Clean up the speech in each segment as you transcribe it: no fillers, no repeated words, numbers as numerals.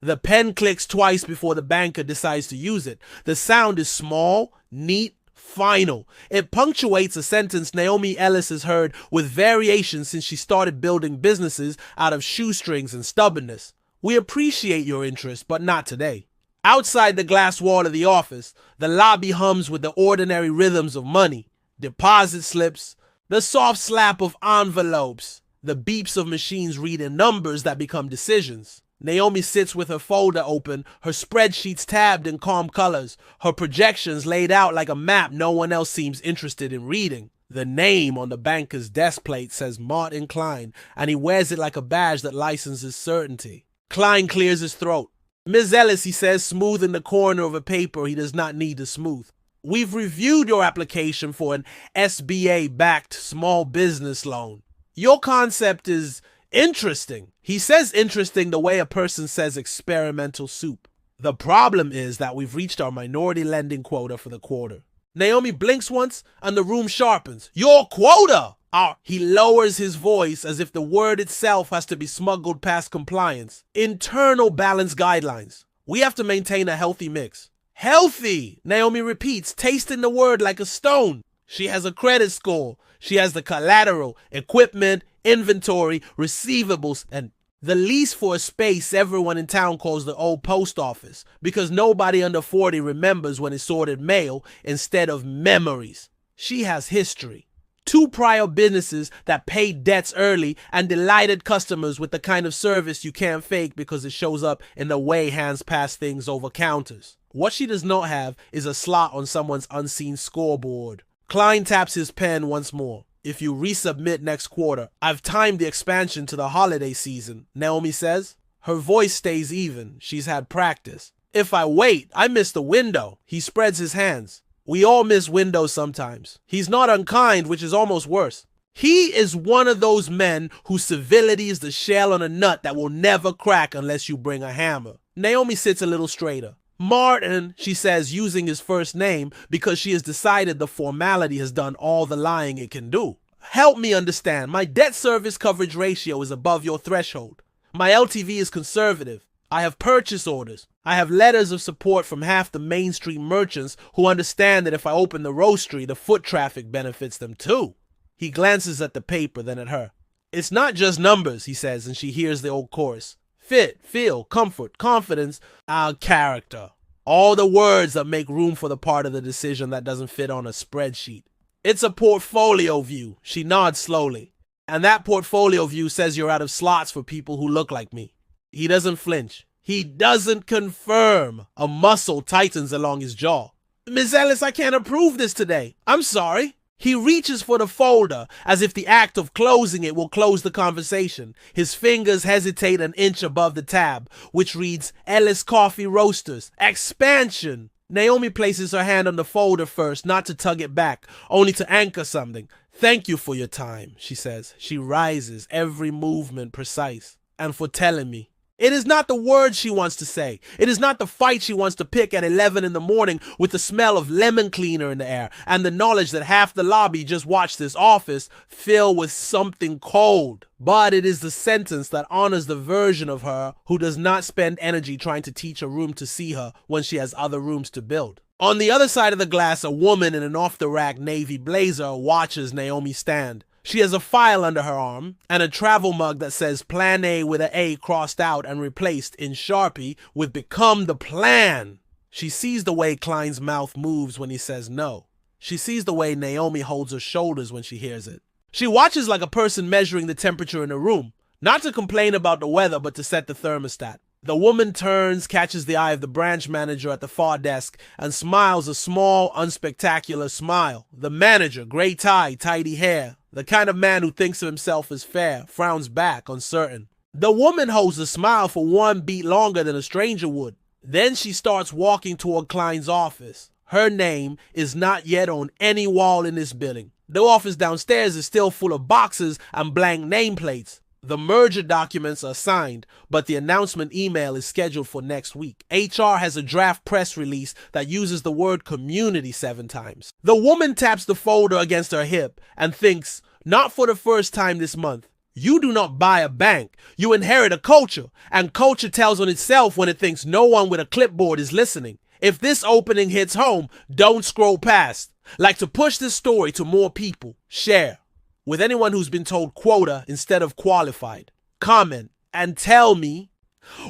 The pen clicks twice before the banker decides to use it. The sound is small, neat, final. It punctuates a sentence Naomi Ellis has heard with variations since she started building businesses out of shoestrings and stubbornness. We appreciate your interest, but not today. Outside the glass wall of the office, the lobby hums with the ordinary rhythms of money. Deposit slips, the soft slap of envelopes, the beeps of machines reading numbers that become decisions. Naomi sits with her folder open, her spreadsheets tabbed in calm colors, her projections laid out like a map no one else seems interested in reading. The name on the banker's desk plate says Martin Klein, and he wears it like a badge that licenses certainty. Klein clears his throat. Ms. Ellis, he says, smoothing the corner of a paper he does not need to smooth. We've reviewed your application for an SBA-backed small business loan. Your concept is interesting. He says interesting the way a person says experimental soup. The problem is that we've reached our minority lending quota for the quarter. Naomi blinks once and the room sharpens. Your quota! He lowers his voice as if the word itself has to be smuggled past compliance. Internal balance guidelines. We have to maintain a healthy mix. Healthy, Naomi repeats, tasting the word like a stone. She has a credit score. She has the collateral, equipment, inventory, receivables, and the lease for a space everyone in town calls the old post office because nobody under 40 remembers when it sorted mail instead of memories. She has history. 2 prior businesses that paid debts early and delighted customers with the kind of service you can't fake because it shows up in the way hands pass things over counters. What she does not have is a slot on someone's unseen scoreboard. Klein taps his pen once more. If you resubmit next quarter, I've timed the expansion to the holiday season, Naomi says. Her voice stays even. She's had practice. If I wait, I miss the window. He spreads his hands. We all miss windows sometimes. He's not unkind, which is almost worse. He is one of those men whose civility is the shell on a nut that will never crack unless you bring a hammer. Naomi sits a little straighter. Martin, she says, using his first name because she has decided the formality has done all the lying it can do. Help me understand. My debt service coverage ratio is above your threshold. My LTV is conservative. I have purchase orders. I have letters of support from half the mainstream merchants who understand that if I open the roastery, the foot traffic benefits them too. He glances at the paper, then at her. It's not just numbers, he says, and she hears the old chorus. Fit, feel, comfort, confidence, our character. All the words that make room for the part of the decision that doesn't fit on a spreadsheet. It's a portfolio view. She nods slowly. And that portfolio view says you're out of slots for people who look like me. He doesn't flinch. He doesn't confirm. A muscle tightens along his jaw. Ms. Ellis, I can't approve this today. I'm sorry. He reaches for the folder as if the act of closing it will close the conversation. His fingers hesitate an inch above the tab, which reads Ellis Coffee Roasters. Expansion. Naomi places her hand on the folder first, not to tug it back, only to anchor something. Thank you for your time, she says. She rises, every movement precise. And for telling me. It is not the words she wants to say. It is not the fight she wants to pick at 11 in the morning with the smell of lemon cleaner in the air and the knowledge that half the lobby just watched this office fill with something cold. But it is the sentence that honors the version of her who does not spend energy trying to teach a room to see her when she has other rooms to build. On the other side of the glass, a woman in an off-the-rack navy blazer watches Naomi stand. She has a file under her arm and a travel mug that says Plan A with an A crossed out and replaced in Sharpie with Become the Plan. She sees the way Klein's mouth moves when he says no. She sees the way Naomi holds her shoulders when she hears it. She watches like a person measuring the temperature in a room, not to complain about the weather but to set the thermostat. The woman turns, catches the eye of the branch manager at the far desk, and smiles a small, unspectacular smile. The manager, gray tie, tidy hair, the kind of man who thinks of himself as fair, frowns back, uncertain. The woman holds the smile for one beat longer than a stranger would. Then she starts walking toward Klein's office. Her name is not yet on any wall in this building. The office downstairs is still full of boxes and blank nameplates. The merger documents are signed, but the announcement email is scheduled for next week. HR has a draft press release that uses the word community 7 times. The woman taps the folder against her hip and thinks, not for the first time this month, You do not buy a bank. You inherit a culture, and culture tells on itself when it thinks no one with a clipboard is listening. If this opening hits home, don't scroll past. Like to push this story to more people. Share. With anyone who's been told quota instead of qualified. Comment and tell me,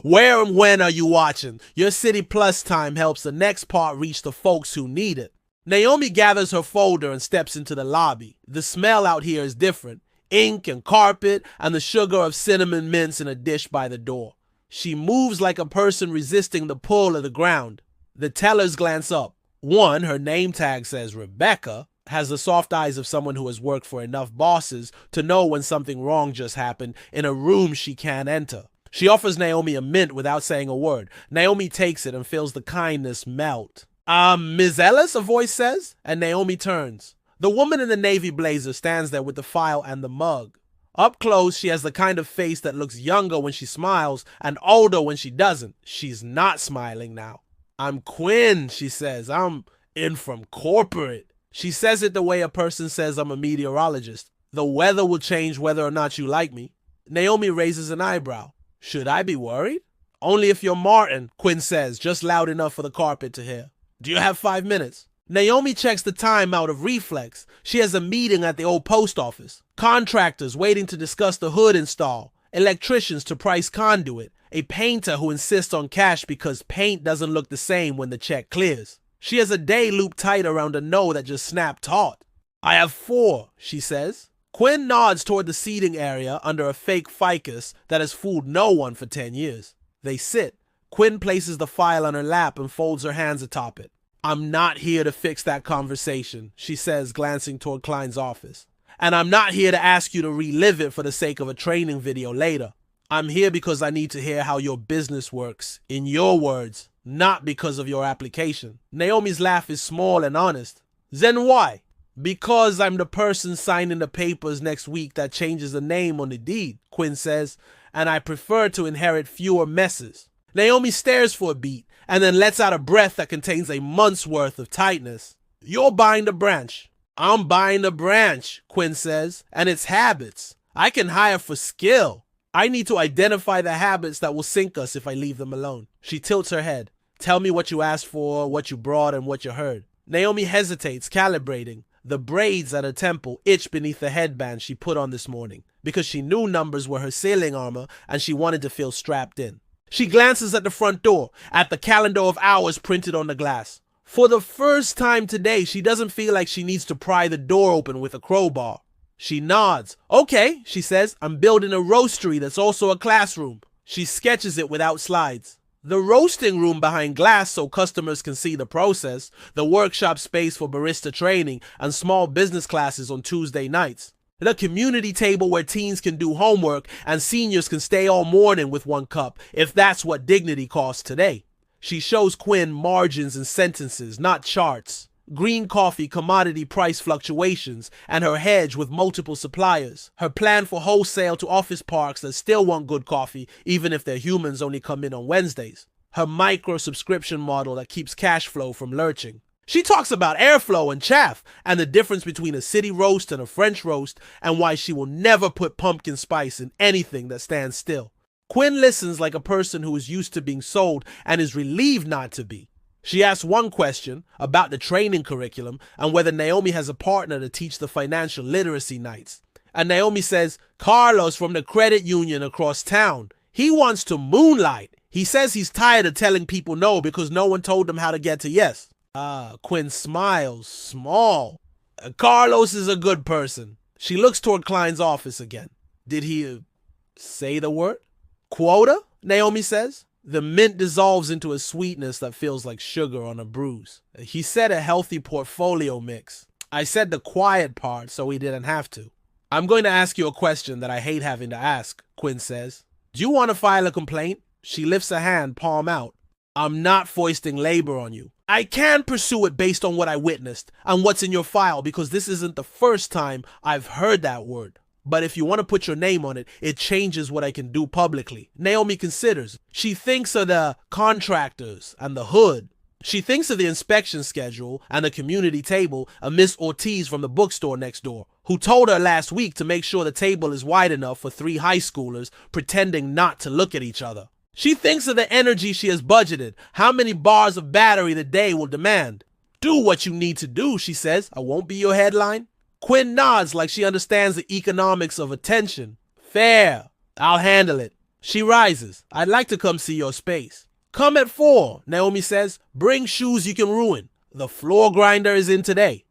where and when are you watching? Your City Plus time helps the next part reach the folks who need it. Naomi gathers her folder and steps into the lobby. The smell out here is different. Ink and carpet and the sugar of cinnamon mints in a dish by the door. She moves like a person resisting the pull of the ground. The tellers glance up. One, her name tag says Rebecca, has the soft eyes of someone who has worked for enough bosses to know when something wrong just happened in a room she can't enter. She offers Naomi a mint without saying a word. Naomi takes it and feels the kindness melt. Ms. Ellis, a voice says, and Naomi turns. The woman in the navy blazer stands there with the file and the mug. Up close, she has the kind of face that looks younger when she smiles and older when she doesn't. She's not smiling now. I'm Quinn, she says. I'm in from corporate. She says it the way a person says I'm a meteorologist. The weather will change whether or not you like me. Naomi raises an eyebrow. Should I be worried? Only if you're Martin, Quinn says, just loud enough for the carpet to hear. Do you have 5 minutes? Naomi checks the time out of reflex. She has a meeting at the old post office. Contractors waiting to discuss the hood install. Electricians to price conduit. A painter who insists on cash because paint doesn't look the same when the check clears. She has a day looped tight around a no that just snapped taut. I have 4, she says. Quinn nods toward the seating area under a fake ficus that has fooled no one for 10 years. They sit. Quinn places the file on her lap and folds her hands atop it. I'm not here to fix that conversation, she says, glancing toward Klein's office. And I'm not here to ask you to relive it for the sake of a training video later. I'm here because I need to hear how your business works, in your words, not because of your application. Naomi's laugh is small and honest. Then why? Because I'm the person signing the papers next week that changes the name on the deed, Quinn says, and I prefer to inherit fewer messes. Naomi stares for a beat and then lets out a breath that contains a month's worth of tightness. You're buying the branch. I'm buying the branch, Quinn says, and its habits. I can hire for skill. I need to identify the habits that will sink us if I leave them alone. She tilts her head. Tell me what you asked for, what you brought, and what you heard. Naomi hesitates, calibrating. The braids at her temple itch beneath the headband she put on this morning because she knew numbers were her sailing armor and she wanted to feel strapped in. She glances at the front door, at the calendar of hours printed on the glass. For the first time today, she doesn't feel like she needs to pry the door open with a crowbar. She nods. Okay, she says, I'm building a roastery that's also a classroom. She sketches it without slides. The roasting room behind glass so customers can see the process, the workshop space for barista training, and small business classes on Tuesday nights. The community table where teens can do homework and seniors can stay all morning with one cup, if that's what dignity costs today. She shows Quinn margins and sentences, not charts. Green coffee commodity price fluctuations, and her hedge with multiple suppliers. Her plan for wholesale to office parks that still want good coffee, even if their humans only come in on Wednesdays. Her micro subscription model that keeps cash flow from lurching. She talks about airflow and chaff, and the difference between a city roast and a French roast, and why she will never put pumpkin spice in anything that stands still. Quinn listens like a person who is used to being sold and is relieved not to be. She asks one question about the training curriculum and whether Naomi has a partner to teach the financial literacy nights. And Naomi says, Carlos from the credit union across town. He wants to moonlight. He says he's tired of telling people no because no one told him how to get to yes. Quinn smiles, small. Carlos is a good person. She looks toward Klein's office again. Did he say the word? Quota? Naomi says. The mint dissolves into a sweetness that feels like sugar on a bruise. He said a healthy portfolio mix. I said the quiet part so he didn't have to. I'm going to ask you a question that I hate having to ask, Quinn says. Do you want to file a complaint? She lifts a hand, palm out. I'm not foisting labor on you. I can pursue it based on what I witnessed and what's in your file because this isn't the first time I've heard that word. But if you want to put your name on it, it changes what I can do publicly. Naomi considers. She thinks of the contractors and the hood. She thinks of the inspection schedule and the community table and Miss Ortiz from the bookstore next door. who told her last week to make sure the table is wide enough for 3 high schoolers pretending not to look at each other. She thinks of the energy she has budgeted, how many bars of battery the day will demand. Do what you need to do, she says. I won't be your headline. Quinn nods like she understands the economics of attention. Fair. I'll handle it. She rises. I'd like to come see your space. Come at 4, Naomi says. Bring shoes you can ruin. The floor grinder is in today.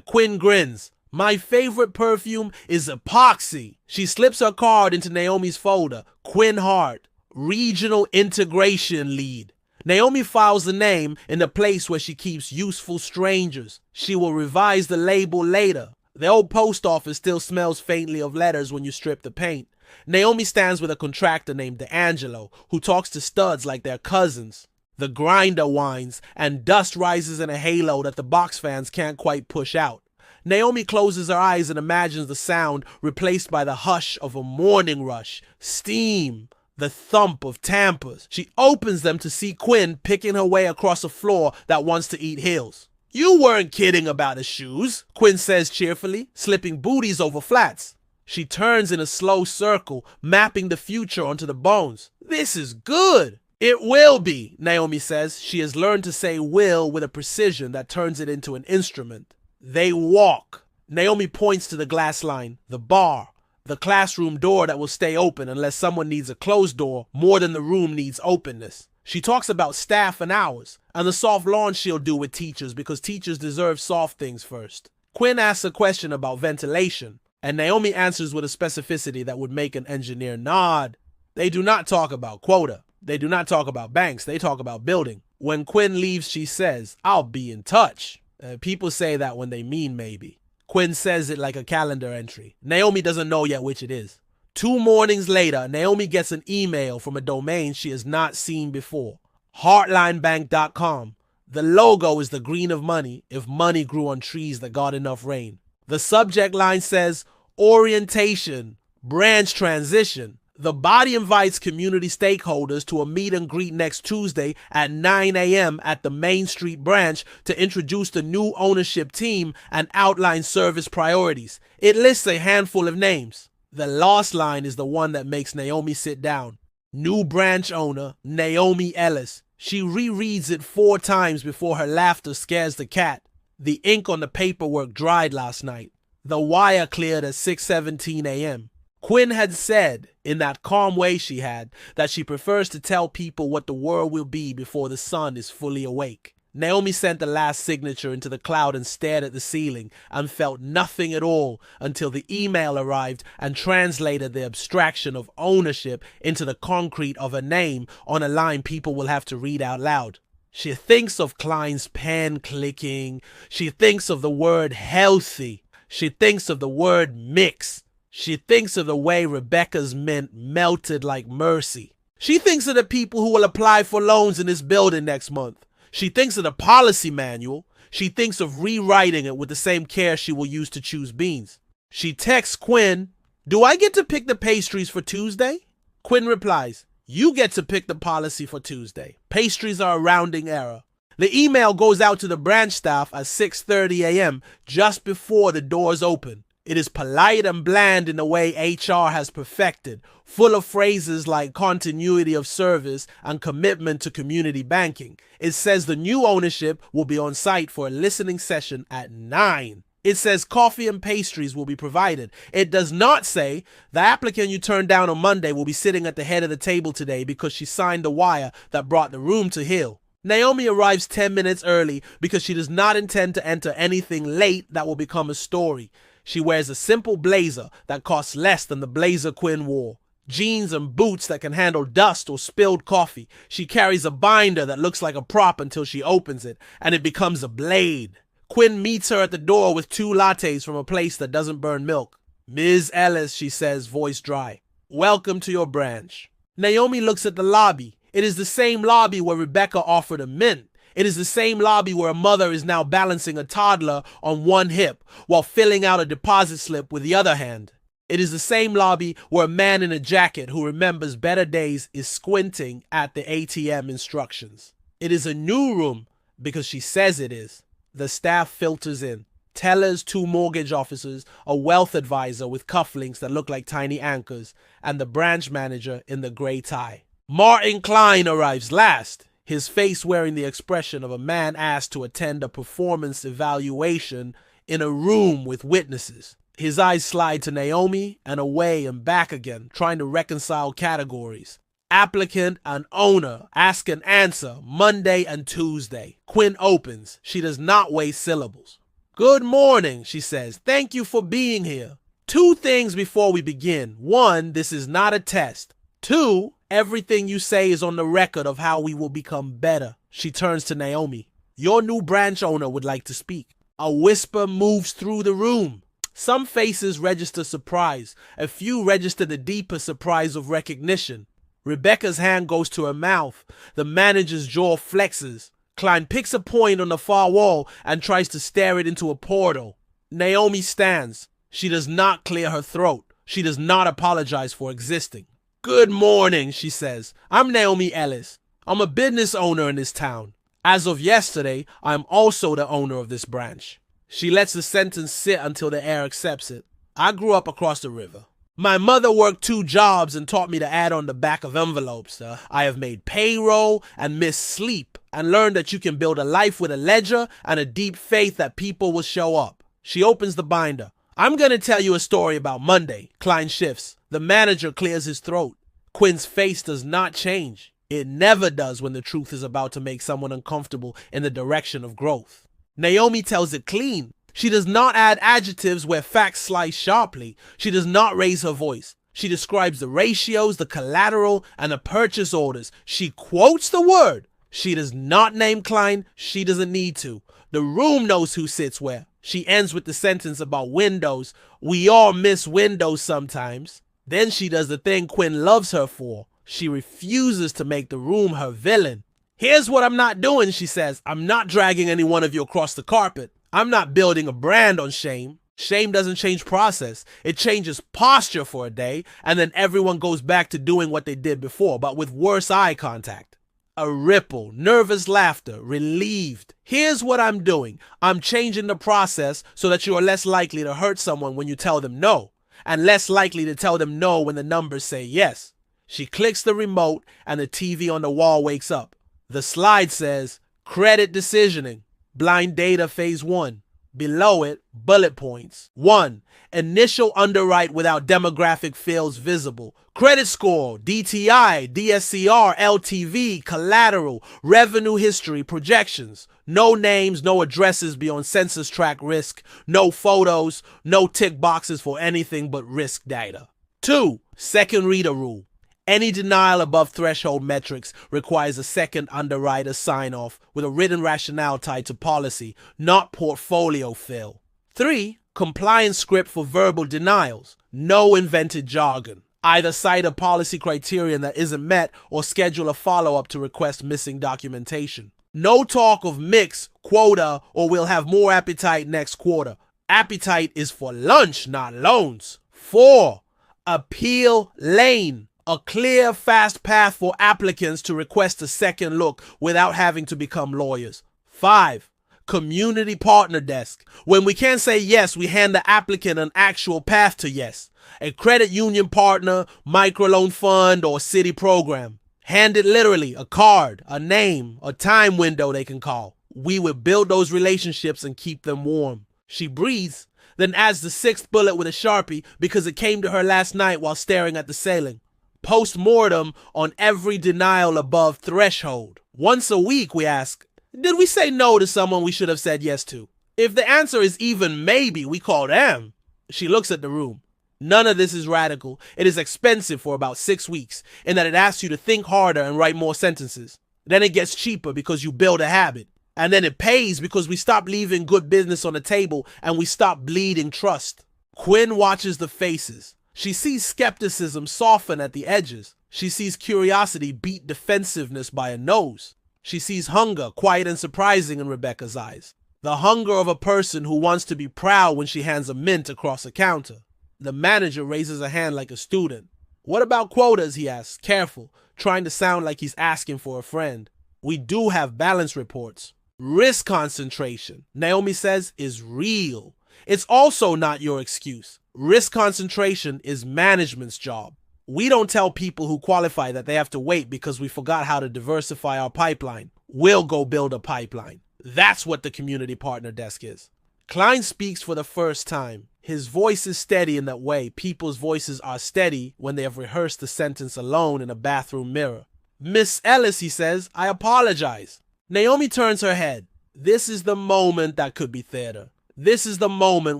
Quinn grins. My favorite perfume is epoxy. She slips her card into Naomi's folder. Quinn Hart, Regional Integration Lead. Naomi files the name in the place where she keeps useful strangers. She will revise the label later. The old post office still smells faintly of letters when you strip the paint. Naomi stands with a contractor named D'Angelo, who talks to studs like they're cousins. The grinder whines, and dust rises in a halo that the box fans can't quite push out. Naomi closes her eyes and imagines the sound replaced by the hush of a morning rush. Steam. The thump of tampers. She opens them to see Quinn picking her way across a floor that wants to eat heels. You weren't kidding about the shoes, Quinn says cheerfully, slipping booties over flats. She turns in a slow circle, mapping the future onto the bones. This is good. It will be, Naomi says. She has learned to say will with a precision that turns it into an instrument. They walk. Naomi points to the glass line, the bar, the classroom door that will stay open unless someone needs a closed door more than the room needs openness. She talks about staff and hours, and the soft launch she'll do with teachers because teachers deserve soft things first. Quinn asks a question about ventilation, and Naomi answers with a specificity that would make an engineer nod. They do not talk about quota. They do not talk about banks. They talk about building. When Quinn leaves, she says, I'll be in touch. People say that when they mean maybe. Quinn says it like a calendar entry. Naomi doesn't know yet which it is. 2 mornings later, Naomi gets an email from a domain she has not seen before. Heartlinebank.com. The logo is the green of money if money grew on trees that got enough rain. The subject line says, Orientation, Branch Transition. The body invites community stakeholders to a meet and greet next Tuesday at 9 a.m. at the Main Street branch to introduce the new ownership team and outline service priorities. It lists a handful of names. The last line is the one that makes Naomi sit down. New branch owner, Naomi Ellis. She rereads it 4 times before her laughter scares the cat. The ink on the paperwork dried last night. The wire cleared at 6:17 a.m. Quinn had said, in that calm way she had, that she prefers to tell people what the world will be before the sun is fully awake. Naomi sent the last signature into the cloud and stared at the ceiling and felt nothing at all until the email arrived and translated the abstraction of ownership into the concrete of a name on a line people will have to read out loud. She thinks of Klein's pen clicking. She thinks of the word healthy. She thinks of the word mix. She thinks of the way Rebecca's mint melted like mercy. She thinks of the people who will apply for loans in this building next month. She thinks of the policy manual. She thinks of rewriting it with the same care she will use to choose beans. She texts Quinn, do I get to pick the pastries for Tuesday? Quinn replies, you get to pick the policy for Tuesday. Pastries are a rounding error. The email goes out to the branch staff at 6:30 a.m. just before the doors open. It is polite and bland in the way HR has perfected, full of phrases like continuity of service and commitment to community banking. It says the new ownership will be on site for a listening session at 9. It says coffee and pastries will be provided. It does not say the applicant you turned down on Monday will be sitting at the head of the table today because she signed the wire that brought the room to Hill. Naomi arrives 10 minutes early because she does not intend to enter anything late that will become a story. She wears a simple blazer that costs less than the blazer Quinn wore. Jeans and boots that can handle dust or spilled coffee. She carries a binder that looks like a prop until she opens it, and it becomes a blade. Quinn meets her at the door with 2 lattes from a place that doesn't burn milk. Ms. Ellis, she says, voice dry. Welcome to your branch. Naomi looks at the lobby. It is the same lobby where Rebecca offered a mint. It is the same lobby where a mother is now balancing a toddler on one hip while filling out a deposit slip with the other hand. It is the same lobby where a man in a jacket who remembers better days is squinting at the ATM instructions. It is a new room because she says it is. The staff filters in. tellers, 2 mortgage officers, a wealth advisor with cufflinks that look like tiny anchors, and the branch manager in the gray tie. Martin Klein arrives last, his face wearing the expression of a man asked to attend a performance evaluation in a room with witnesses. His eyes slide to Naomi and away and back again, trying to reconcile categories. Applicant and owner ask and answer Monday and Tuesday. Quinn opens. She does not waste syllables. "Good morning," she says. "Thank you for being here. 2 things before we begin. 1, this is not a test. 2, everything you say is on the record of how we will become better." She turns to Naomi. "Your new branch owner would like to speak." A whisper moves through the room. Some faces register surprise. A few register the deeper surprise of recognition. Rebecca's hand goes to her mouth. The manager's jaw flexes. Klein picks a point on the far wall and tries to stare it into a portal. Naomi stands. She does not clear her throat. She does not apologize for existing. "Good morning," she says. "I'm Naomi Ellis. I'm a business owner in this town. As of yesterday, I'm also the owner of this branch." She lets the sentence sit until the air accepts it. "I grew up across the river. My mother worked 2 jobs and taught me to add on the back of envelopes. I have made payroll and missed sleep and learned that you can build a life with a ledger and a deep faith that people will show up." She opens the binder. "I'm going to tell you a story about Monday." Klein shifts. The manager clears his throat. Quinn's face does not change. It never does when the truth is about to make someone uncomfortable in the direction of growth. Naomi tells it clean. She does not add adjectives where facts slice sharply. She does not raise her voice. She describes the ratios, the collateral, and the purchase orders. She quotes the word. She does not name Klein. She doesn't need to. The room knows who sits where. She ends with the sentence about windows. "We all miss windows sometimes." Then she does the thing Quinn loves her for. She refuses to make the room her villain. "Here's what I'm not doing," she says. "I'm not dragging any one of you across the carpet. I'm not building a brand on shame. Shame doesn't change process. It changes posture for a day, and then everyone goes back to doing what they did before, but with worse eye contact." A ripple, nervous laughter, relieved. "Here's what I'm doing. I'm changing the process so that you are less likely to hurt someone when you tell them no, and less likely to tell them no when the numbers say yes." She clicks the remote, and the TV on the wall wakes up. The slide says, "Credit decisioning. Blind data phase 1. Below it, bullet points. 1. Initial underwrite without demographic fields visible. Credit score, DTI, DSCR, LTV, collateral, revenue history, projections. No names, no addresses beyond census tract risk. No photos, no tick boxes for anything but risk data. 2. Second reader rule. Any denial above threshold metrics requires a second underwriter sign-off with a written rationale tied to policy, not portfolio fill. 3. Compliance script for verbal denials. No invented jargon. Either cite a policy criterion that isn't met or schedule a follow-up to request missing documentation. No talk of mix, quota, or we'll have more appetite next quarter. Appetite is for lunch, not loans. 4. Appeal lane. A clear, fast path for applicants to request a second look without having to become lawyers. 5. Community partner desk. When we can't say yes, we hand the applicant an actual path to yes. A credit union partner, microloan fund, or city program. Hand it literally, a card, a name, a time window they can call. We would build those relationships and keep them warm. She breathes, then adds the 6th bullet with a Sharpie because it came to her last night while staring at the ceiling. Post-mortem on every denial above threshold. Once a week we ask, did we say no to someone we should have said yes to? If the answer is even maybe, we call them. She looks at the room. None of this is radical. It is expensive for about 6 weeks in that it asks you to think harder and write more sentences. Then it gets cheaper because you build a habit. And then it pays because we stop leaving good business on the table and we stop bleeding trust. Quinn watches the faces. She sees skepticism soften at the edges. She sees curiosity beat defensiveness by a nose. She sees hunger, quiet and surprising in Rebecca's eyes. The hunger of a person who wants to be proud when she hands a mint across a counter. The manager raises a hand like a student. What about quotas, he asks, careful, trying to sound like he's asking for a friend. We do have balance reports. Risk concentration, Naomi says, is real. It's also not your excuse. Risk concentration is management's job. We don't tell people who qualify that they have to wait because we forgot how to diversify our pipeline. We'll go build a pipeline. That's what the community partner desk is. Klein speaks for the first time. His voice is steady in that way people's voices are steady when they have rehearsed the sentence alone in a bathroom mirror. Miss Ellis, he says, I apologize. Naomi turns her head. This is the moment that could be theater. This is the moment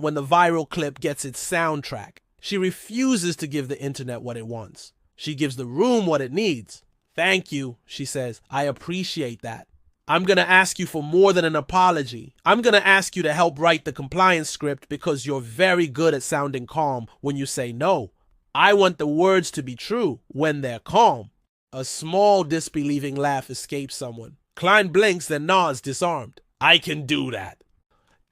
when the viral clip gets its soundtrack. She refuses to give the internet what it wants. She gives the room what it needs. Thank you, she says. I appreciate that. I'm going to ask you for more than an apology. I'm going to ask you to help write the compliance script because you're very good at sounding calm when you say no. I want the words to be true when they're calm. A small disbelieving laugh escapes someone. Klein blinks, then nods, disarmed. I can do that.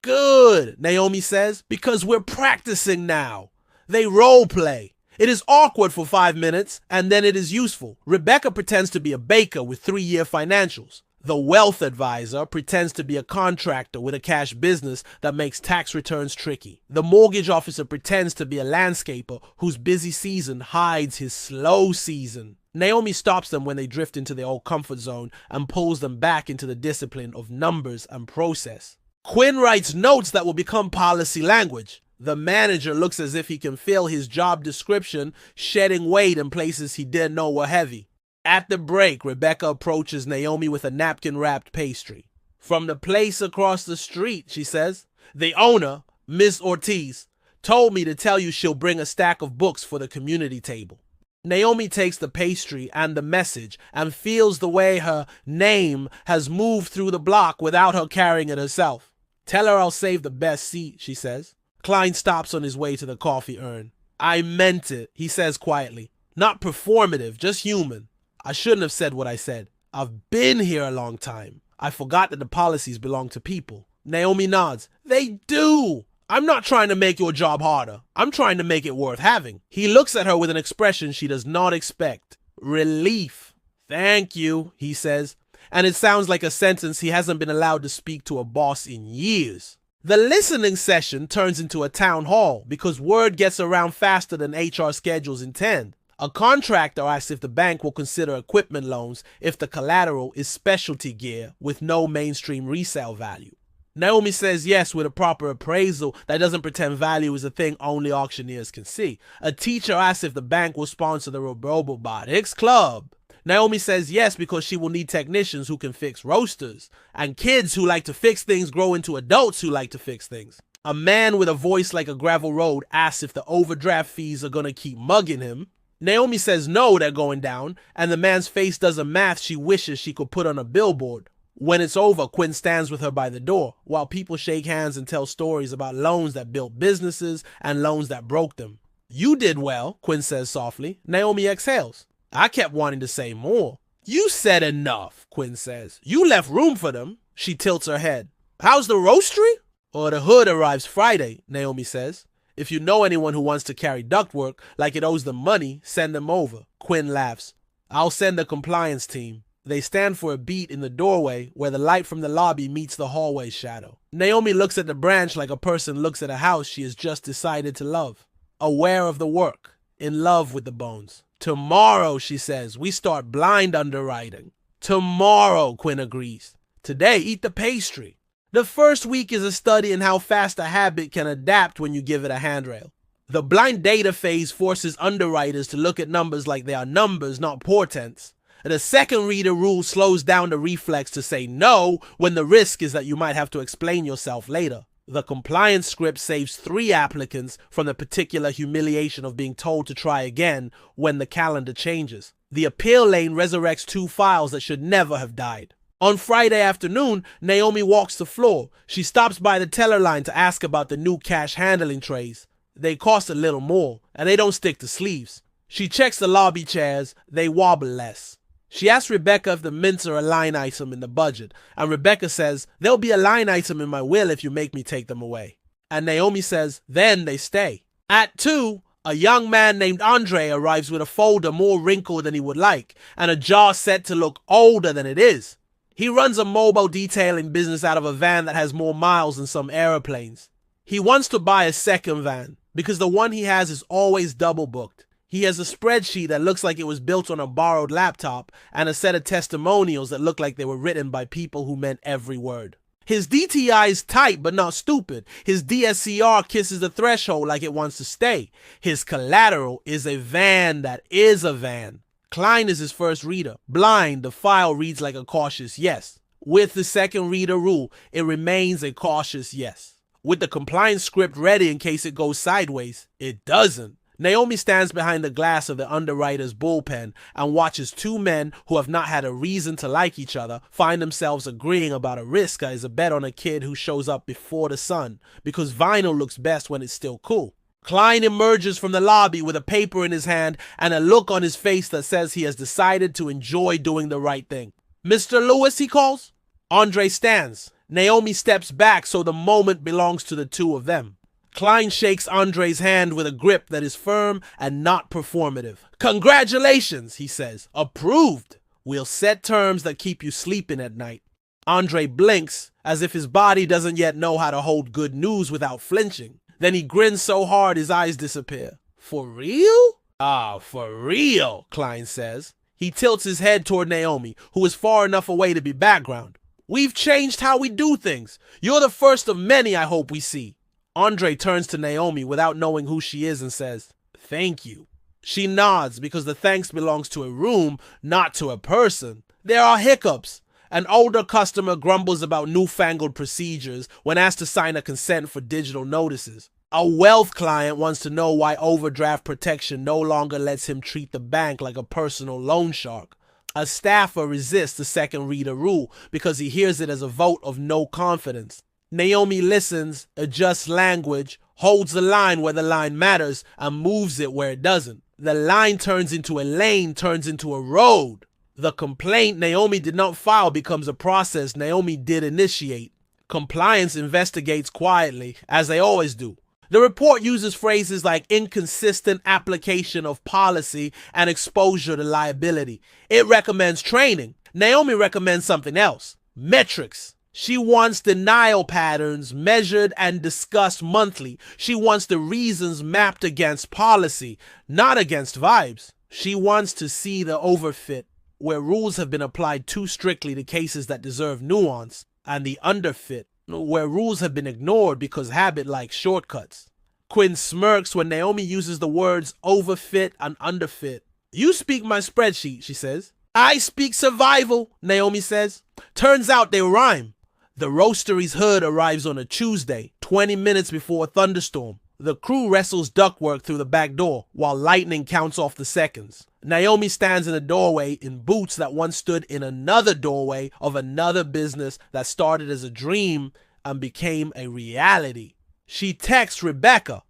Good, Naomi says, because we're practicing now. They role play. It is awkward for 5 minutes, and then it is useful. Rebecca pretends to be a baker with 3-year financials. The wealth advisor pretends to be a contractor with a cash business that makes tax returns tricky. The mortgage officer pretends to be a landscaper whose busy season hides his slow season. Naomi stops them when they drift into their old comfort zone and pulls them back into the discipline of numbers and process. Quinn writes notes that will become policy language. The manager looks as if he can feel his job description shedding weight in places he didn't know were heavy. At the break, Rebecca approaches Naomi with a napkin-wrapped pastry. From the place across the street, she says, the owner, Miss Ortiz, told me to tell you she'll bring a stack of books for the community table. Naomi takes the pastry and the message and feels the way her name has moved through the block without her carrying it herself. Tell her I'll save the best seat, she says. Klein stops on his way to the coffee urn. I meant it, he says quietly. Not performative, just human. I shouldn't have said what I said. I've been here a long time. I forgot that the policies belong to people. Naomi nods. They do. I'm not trying to make your job harder. I'm trying to make it worth having. He looks at her with an expression she does not expect. Relief. Thank you, he says. And it sounds like a sentence he hasn't been allowed to speak to a boss in years. The listening session turns into a town hall because word gets around faster than HR schedules intend. A contractor asks if the bank will consider equipment loans if the collateral is specialty gear with no mainstream resale value. Naomi says yes with a proper appraisal that doesn't pretend value is a thing only auctioneers can see. A teacher asks if the bank will sponsor the Robotics Club. Naomi says yes because she will need technicians who can fix roasters, and kids who like to fix things grow into adults who like to fix things. A man with a voice like a gravel road asks if the overdraft fees are going to keep mugging him. Naomi says no, they're going down, and the man's face does a math she wishes she could put on a billboard. When it's over, Quinn stands with her by the door, while people shake hands and tell stories about loans that built businesses and loans that broke them. You did well, Quinn says softly. Naomi exhales. I kept wanting to say more. You said enough, Quinn says. You left room for them. She tilts her head. How's the roastery? Or the hood arrives Friday, Naomi says. If you know anyone who wants to carry ductwork like it owes them money, send them over. Quinn laughs. I'll send the compliance team. They stand for a beat in the doorway where the light from the lobby meets the hallway shadow. Naomi looks at the branch like a person looks at a house she has just decided to love. Aware of the work. In love with the bones. Tomorrow, she says, we start blind underwriting. Tomorrow, Quinn agrees. Today, eat the pastry. The first week is a study in how fast a habit can adapt when you give it a handrail. The blind data phase forces underwriters to look at numbers like they are numbers, not portents. The second reader rule slows down the reflex to say no when the risk is that you might have to explain yourself later. The compliance script saves 3 applicants from the particular humiliation of being told to try again when the calendar changes. The appeal lane resurrects 2 files that should never have died. On Friday afternoon, Naomi walks the floor. She stops by the teller line to ask about the new cash handling trays. They cost a little more, and they don't stick to sleeves. She checks the lobby chairs. They wobble less. She asks Rebecca if the mints are a line item in the budget, and Rebecca says, they'll be a line item in my will if you make me take them away. And Naomi says, then they stay. At 2, a young man named Andre arrives with a folder more wrinkled than he would like, and a jar set to look older than it is. He runs a mobile detailing business out of a van that has more miles than some aeroplanes. He wants to buy a second van because the one he has is always double booked. He has a spreadsheet that looks like it was built on a borrowed laptop and a set of testimonials that look like they were written by people who meant every word. His DTI is tight but not stupid. His DSCR kisses the threshold like it wants to stay. His collateral is a van that is a van. Klein is his first reader. Blind, the file reads like a cautious yes. With the second reader rule, it remains a cautious yes. With the compliance script ready in case it goes sideways, it doesn't. Naomi stands behind the glass of the underwriter's bullpen and watches two men who have not had a reason to like each other find themselves agreeing about a risk that is a bet on a kid who shows up before the sun because vinyl looks best when it's still cool. Klein emerges from the lobby with a paper in his hand and a look on his face that says he has decided to enjoy doing the right thing. Mr. Lewis, he calls. Andre stands. Naomi steps back so the moment belongs to the two of them. Klein shakes Andre's hand with a grip that is firm and not performative. Congratulations, he says. Approved. We'll set terms that keep you sleeping at night. Andre blinks as if his body doesn't yet know how to hold good news without flinching. Then he grins so hard his eyes disappear. For real? Ah, for real, Klein says. He tilts his head toward Naomi, who is far enough away to be background. We've changed how we do things. You're the first of many I hope we see. Andre turns to Naomi without knowing who she is and says, thank you. She nods because the thanks belongs to a room, not to a person. There are hiccups. An older customer grumbles about newfangled procedures when asked to sign a consent for digital notices. A wealth client wants to know why overdraft protection no longer lets him treat the bank like a personal loan shark. A staffer resists the second reader rule because he hears it as a vote of no confidence. Naomi listens, adjusts language, holds the line where the line matters, and moves it where it doesn't. The line turns into a lane, turns into a road. The complaint Naomi did not file becomes a process Naomi did initiate. Compliance investigates quietly, as they always do. The report uses phrases like inconsistent application of policy and exposure to liability. It recommends training. Naomi recommends something else. Metrics. She wants denial patterns measured and discussed monthly. She wants the reasons mapped against policy, not against vibes. She wants to see the overfit, where rules have been applied too strictly to cases that deserve nuance, and the underfit, where rules have been ignored because habit likes shortcuts. Quinn smirks when Naomi uses the words overfit and underfit. You speak my spreadsheet, she says. I speak survival, Naomi says. Turns out they rhyme. The roastery's hood arrives on a Tuesday, 20 minutes before a thunderstorm. The crew wrestles ductwork through the back door while lightning counts off the seconds. Naomi stands in the doorway in boots that once stood in another doorway of another business that started as a dream and became a reality. She texts Rebecca,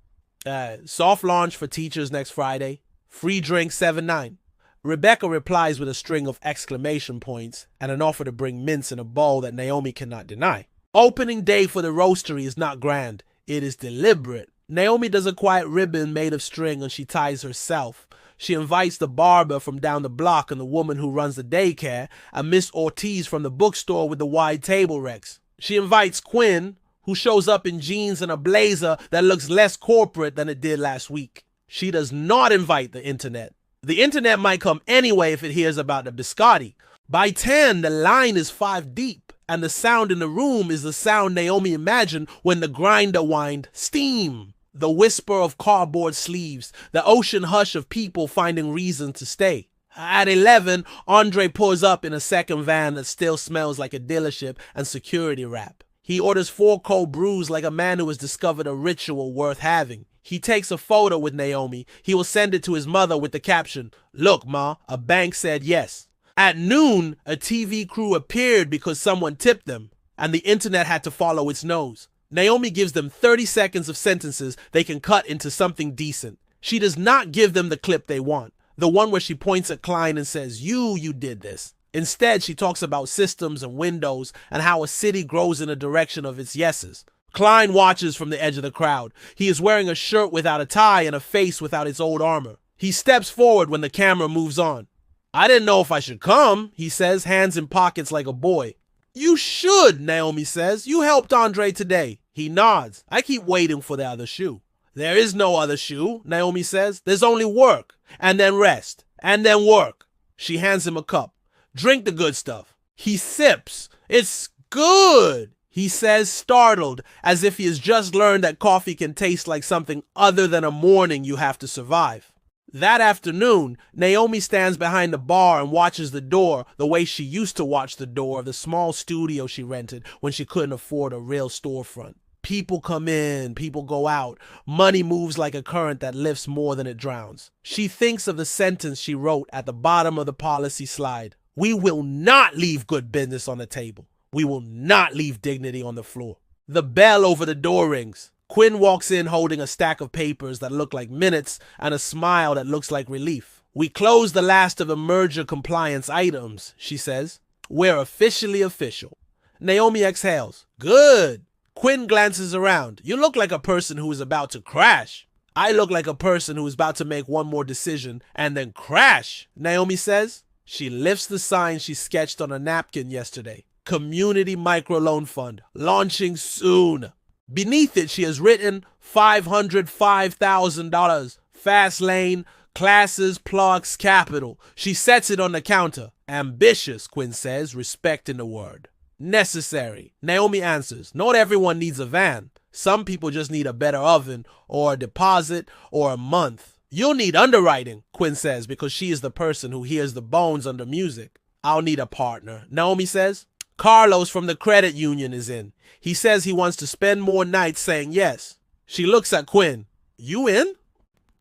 soft launch for teachers next Friday, free drink 7-9. Rebecca replies with a string of exclamation points and an offer to bring mints in a bowl that Naomi cannot deny. Opening day for the roastery is not grand. It is deliberate. Naomi does a quiet ribbon made of string and she ties herself. She invites the barber from down the block and the woman who runs the daycare and Miss Ortiz from the bookstore with the wide table recs. She invites Quinn, who shows up in jeans and a blazer that looks less corporate than it did last week. She does not invite the internet. The internet might come anyway if it hears about the biscotti. By 10, the line is 5 deep, and the sound in the room is the sound Naomi imagined when the grinder whined, steam. The whisper of cardboard sleeves, the ocean hush of people finding reason to stay. At 11, Andre pulls up in a second van that still smells like a dealership and security wrap. He orders 4 cold brews like a man who has discovered a ritual worth having. He takes a photo with Naomi. He will send it to his mother with the caption, "Look, Ma, a bank said yes." At noon, a TV crew appeared because someone tipped them, and the internet had to follow its nose. Naomi gives them 30 seconds of sentences they can cut into something decent. She does not give them the clip they want, the one where she points at Klein and says, you did this. Instead, she talks about systems and windows and how a city grows in the direction of its yeses. Klein watches from the edge of the crowd. He is wearing a shirt without a tie and a face without its old armor. He steps forward when the camera moves on. I didn't know if I should come, he says, hands in pockets like a boy. You should, Naomi says. You helped Andre today. He nods. I keep waiting for the other shoe. There is no other shoe, Naomi says. There's only work, and then rest, and then work. She hands him a cup. Drink the good stuff. He sips. It's good, he says, startled, as if he has just learned that coffee can taste like something other than a morning you have to survive. That afternoon, Naomi stands behind the bar and watches the door the way she used to watch the door of the small studio she rented when she couldn't afford a real storefront. People come in, people go out. Money moves like a current that lifts more than it drowns. She thinks of the sentence she wrote at the bottom of the policy slide. We will not leave good business on the table. We will not leave dignity on the floor. The bell over the door rings. Quinn walks in holding a stack of papers that look like minutes and a smile that looks like relief. We closed the last of the merger compliance items, she says. We're officially official. Naomi exhales. Good. Quinn glances around. You look like a person who is about to crash. I look like a person who is about to make one more decision and then crash, Naomi says. She lifts the sign she sketched on a napkin yesterday. Community Microloan Fund, launching soon. Beneath it, she has written $505,000. Fast lane, classes, plugs, capital. She sets it on the counter. Ambitious, Quinn says, respecting the word. Necessary, Naomi answers. Not everyone needs a van. Some people just need a better oven, or a deposit, or a month. You'll need underwriting, Quinn says, because she is the person who hears the bones under music. I'll need a partner, Naomi says. Carlos from the credit union is in. He says he wants to spend more nights saying yes. She looks at Quinn. You in?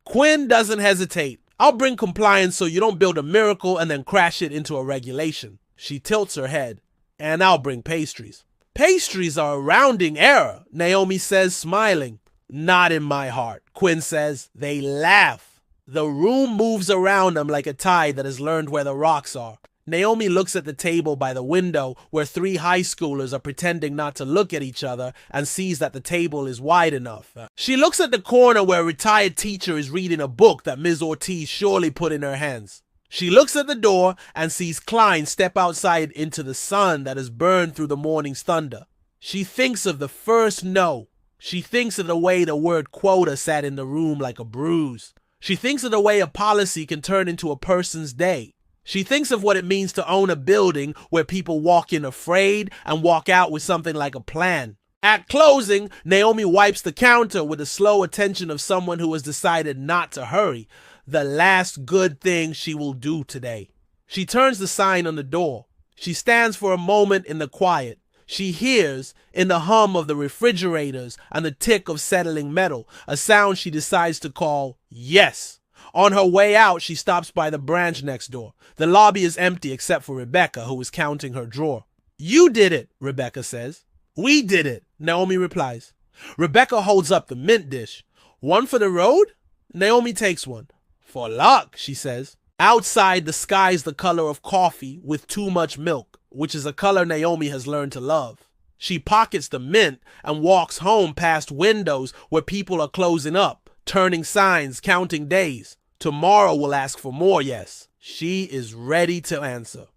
Quinn doesn't hesitate. I'll bring compliance so you don't build a miracle and then crash it into a regulation. She tilts her head. And I'll bring pastries. Pastries are a rounding error, Naomi says, smiling. Not in my heart, Quinn says. They laugh. The room moves around them like a tide that has learned where the rocks are. Naomi looks at the table by the window where 3 high schoolers are pretending not to look at each other and sees that the table is wide enough. She looks at the corner where a retired teacher is reading a book that Ms. Ortiz surely put in her hands. She looks at the door and sees Klein step outside into the sun that has burned through the morning's thunder. She thinks of the first no. She thinks of the way the word quota sat in the room like a bruise. She thinks of the way a policy can turn into a person's day. She thinks of what it means to own a building where people walk in afraid and walk out with something like a plan. At closing, Naomi wipes the counter with the slow attention of someone who has decided not to hurry. The last good thing she will do today. She turns the sign on the door. She stands for a moment in the quiet. She hears, in the hum of the refrigerators and the tick of settling metal, a sound she decides to call yes. On her way out, she stops by the branch next door. The lobby is empty except for Rebecca, who is counting her drawer. You did it, Rebecca says. We did it, Naomi replies. Rebecca holds up the mint dish. One for the road? Naomi takes one. For luck, she says. Outside, the sky is the color of coffee with too much milk, which is a color Naomi has learned to love. She pockets the mint and walks home past windows where people are closing up, turning signs, counting days. Tomorrow will ask for more yes. She is ready to answer.